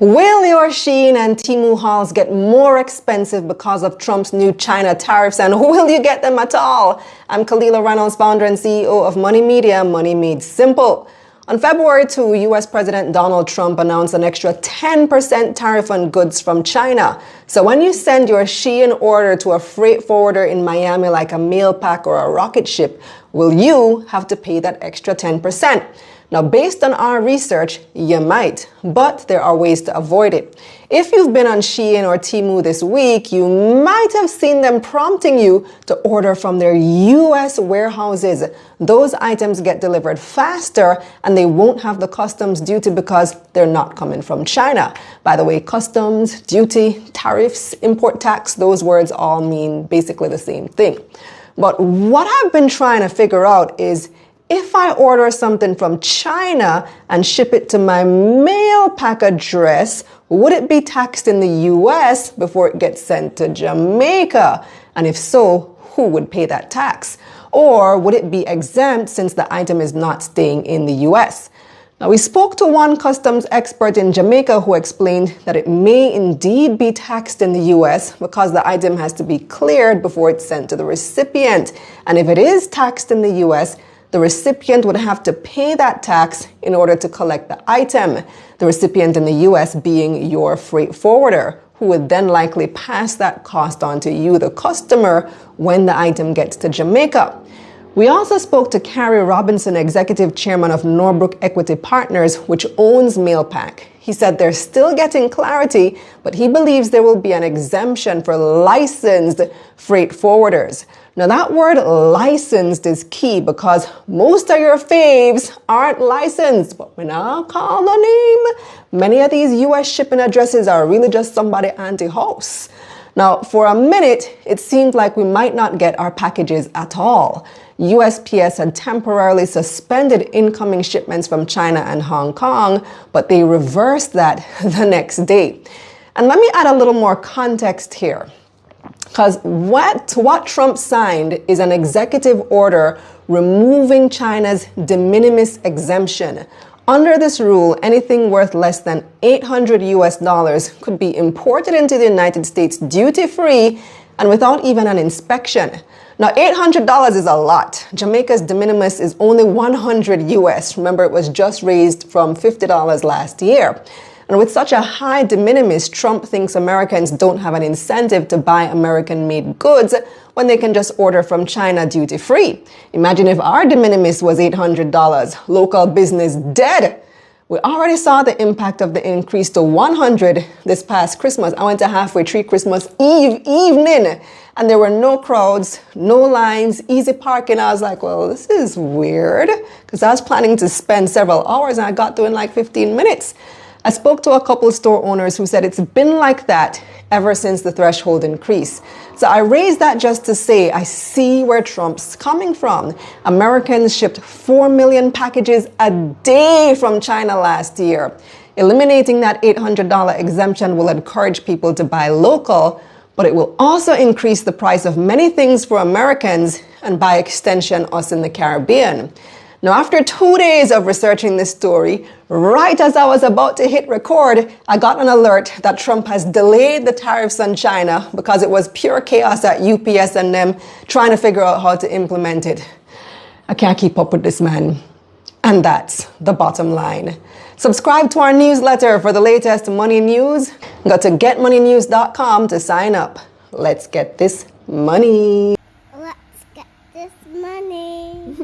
Will your SHEIN and Temu hauls get more expensive because of Trump's new China tariffs, and will you get them at all? I'm Kalilah, Reynolds, founder and CEO of Money Media, Money Made Simple. On February 2, U.S. President Donald Trump announced an extra 10% tariff on goods from China. So when you send your SHEIN order to a freight forwarder in Miami like a mail pack or a rocket ship, will you have to pay that extra 10%? Now, based on our research, you might, but there are ways to avoid it. If you've been on SHEIN or Temu this week, you might have seen them prompting you to order from their U.S. warehouses. Those items get delivered faster and they won't have the customs duty because they're not coming from China. By the way, customs, duty, tariffs, import tax, those words all mean basically the same thing. But what I've been trying to figure out is, if I order something from China and ship it to my mail pack address, would it be taxed in the US before it gets sent to Jamaica? And if so, who would pay that tax? Or would it be exempt since the item is not staying in the US? Now, we spoke to one customs expert in Jamaica who explained that it may indeed be taxed in the US because the item has to be cleared before it's sent to the recipient. And if it is taxed in the US, the recipient would have to pay that tax in order to collect the item. The recipient in the US being your freight forwarder, who would then likely pass that cost on to you, the customer, when the item gets to Jamaica. We also spoke to Carrie Robinson, executive chairman of Norbrook Equity Partners, which owns Mailpack. He said they're still getting clarity, but he believes there will be an exemption for licensed freight forwarders. Now, that word licensed is key because most of your faves aren't licensed, but when I call the name, many of these U.S. shipping addresses are really just somebody anti-host. Now, for a minute, it seemed like we might not get our packages at all. USPS had temporarily suspended incoming shipments from China and Hong Kong, but they reversed that the next day. And let me add a little more context here. Because what Trump signed is an executive order removing China's de minimis exemption. Under this rule, anything worth less than $800 could be imported into the United States duty-free and without even an inspection. Now, $800 is a lot. Jamaica's de minimis is only $100 US. Remember, it was just raised from $50 last year. And with such a high de minimis, Trump thinks Americans don't have an incentive to buy American-made goods when they can just order from China duty-free. Imagine if our de minimis was $800, local business dead. We already saw the impact of the increase to $100 this past Christmas. I went to Halfway Tree Christmas Eve evening, and there were no crowds, no lines, easy parking. I was like, well, this is weird, because I was planning to spend several hours, and I got through in like 15 minutes. I spoke to a couple store owners who said it's been like that ever since the threshold increase. So I raised that just to say I see where Trump's coming from. Americans shipped 4 million packages a day from China last year. Eliminating that $800 exemption will encourage people to buy local, but it will also increase the price of many things for Americans and by extension us in the Caribbean. Now, after 2 days of researching this story, right as I was about to hit record, I got an alert that Trump has delayed the tariffs on China because it was pure chaos at UPS and them trying to figure out how to implement it. I can't keep up with this man. And that's the bottom line. Subscribe to our newsletter for the latest money news. Go to getmoneynews.com to sign up. Let's get this money. Let's get this money.